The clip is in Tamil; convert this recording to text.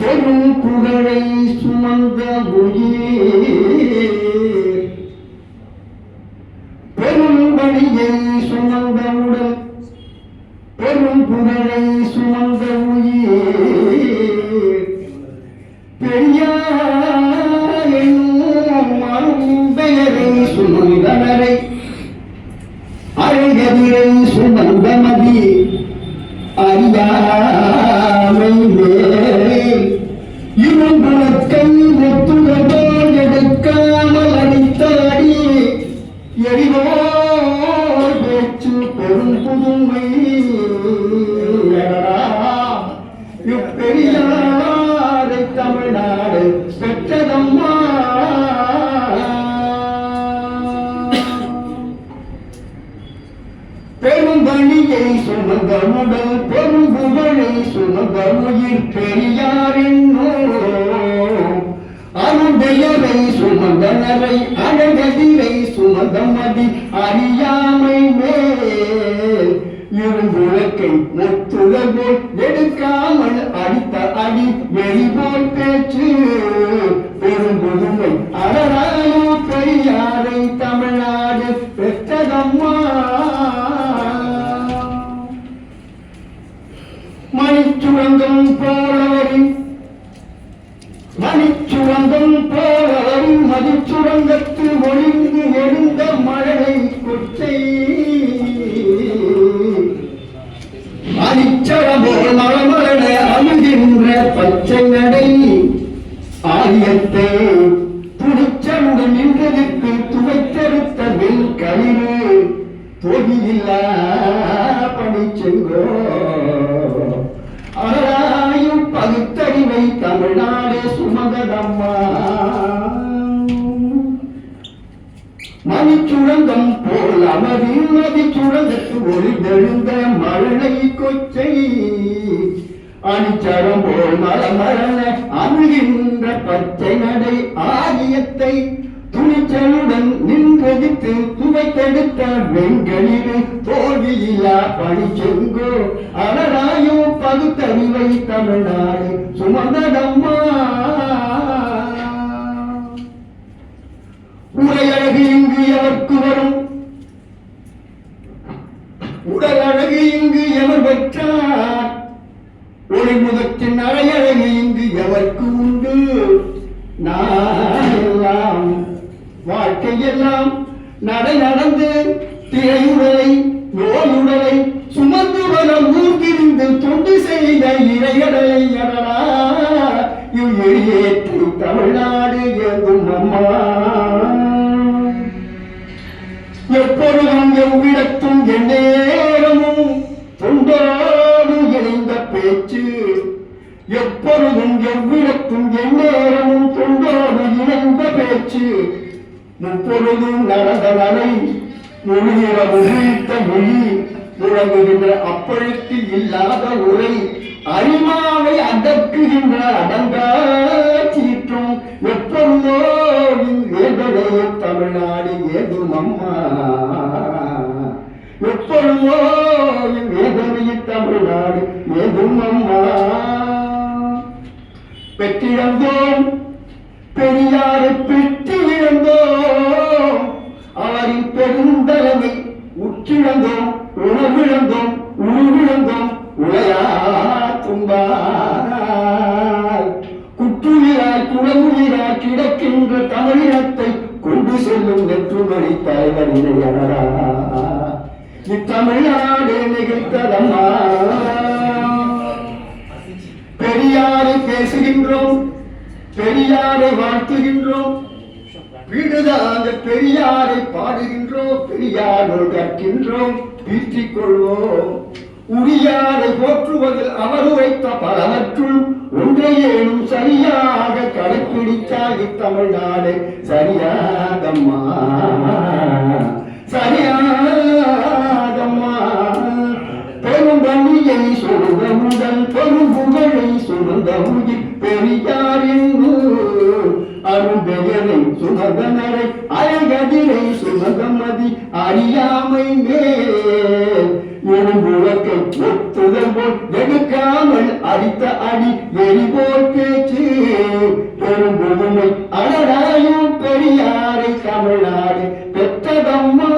பெரும் புகழை சுமந்த உயிர் பெரும் பணியை சுமந்த உடல் பெரும் புகழை சுமந்த உயிர் பெரியார் என்னும் அரும்பெயரை சுமந்தனரை அழகதிரை சுமந்த மதி அறியாமை இரும்புலக்கை ஒத்துழதோல் எடுக்காமல் அடித்தாடி எரிவோர் பேச்சு பெரும் புதுமை இப்பெரியாரை தமிழ்நாடு பெற்றதம்மா. பெரும் பணியை சுமந்த உடல் பெரும் புகழை சுமந்த உயிர் பெரியார் அரும்பெயரை சுமந்தனரை அழகதிரை சுமந்த மதி அறியாமை மேல் இரும்புலக்கை முத்துழபோல் எடுக்காமல் அடித்த அடி எரிபோல் பேச்சு பெரும் புதுமை அழகாயோ பெரியாரை தமிழ்நாடு பெற்றதம்மா. மணிச்சுரங்கம் போலவரின் மதிச்சுரங்கத்தில் ஒளிந்து எழுந்த மழை கொச்சை அனிச்சரபோல் மலமலன அழுகின்ற பச்சை நடை ஆயத்தை துணிச்சலுடன் நின்றதற்கு துவைத்தெடுத்த வெல் களிறு தொகியில்லா பணிச்செங்கோ அழகாயும் பகுத்தறிவை தமிழ்நாடே சுமந்ததம்மா. மணிச்சுரங்கம் போல் அமரின் மதிச்சுரங்கத்து ஒளிதெழுந்த மழை கொச்சை அணிச்சரம் போல் மலமரண அணுகின்ற பச்சை நடை ஆரியத்தை துணிச்சலுடன் நின்றதித்து துவைத்தெடுத்த வெண்களிறு தோல்வியில்லா பணிச்செங்கோ அழகாயோ பகுத்தறிவை தமிழ்நாடு சுமந்ததம்மா. உடையழகு இங்கு எவர்க்கு வரும் உடல் அழகு இங்கு எவர் பெற்றார் ஒளிமுகத்தின் அழையழகு இங்கு எவர்க்கு உண்டு. நான் வாழ்க்கையெல்லாம் நடந்து திரையுடலை நோயுடலை சுமந்து வர ஊர்கிருந்து தொண்டு செய்த இறையடலை அடடா இவ்விழியேற்று தமிழ்நாடு எங்கும் அம்மா. எப்பொழுதும் எவ்விடத்தும் எந்நேரமும் தொண்டோடு இணைந்த பேச்சு எப்பொழுதும் எவ்விடத்தும் எந்நேரமும் தொண்டோடு இணைந்த பேச்சு முப்பொழுதும் நடந்த நலை மொழிகிற முகிழ்த்த மொழி முழங்குகின்ற அப்பழுக்கு இல்லாத உரை அரிமாவை அடக்குகின்ற அடங்கா சீற்றும் எப்பொழுதோ ஏதோ தமிழ்நாடு ஏதும் அம்மா எப்பொழுதோ ஏதனைய தமிழ்நாடு ஏதும் அம்மா. பெற்றிழந்தோம் பெரியாரை பெற்று இழந்தோம் அவரின் பெருந்தலைமை உற்றிழந்தோம் உணவிழந்தோம் உருவிழந்தோம் உளையா தும்பாய் குற்றுயிராய் குளமுயிராய் கிடக்கின்ற தமிழினத்தை கொண்டு செல்லும் நெற்றுமணி தலைவரினை அழகா இத்தமிழ்நாடு நிகழ்த்ததம்மா. பெரியாரை பேசுகின்றோம் பெரியாரை வாழ்த்துகின்றோம் வீடுதாங்க பெரியாரை பாடுகின்றோம் பெரியாரோடு கற்கின்றோம் பீற்றிக் கொள்வோம். உரியாரை போற்றுவதில் அவர் உரைத்த பலவற்றுள் ஒன்றையேனும் சரியாக கடைப்பிடித்தால் இத்தமிழ்நாடு சரியாதம்மா சரியாதம்மா. பெரும் பணியை சுமந்த முதல் பெரும் புகழை சுமந்த உயிர் பெரியார் அரும்பெயரை சுமந்தனரை அழகதிரை சுமந்தமதி அறியாமை மேல் எழும்புலக்கை ஒத்துதல் போல் எடுக்காமல் அடித்த அடி எரிபோல் பெரும் புதுமை அழகாயும் பெரியாரை தமிழ்நாடு பெற்றதம்மா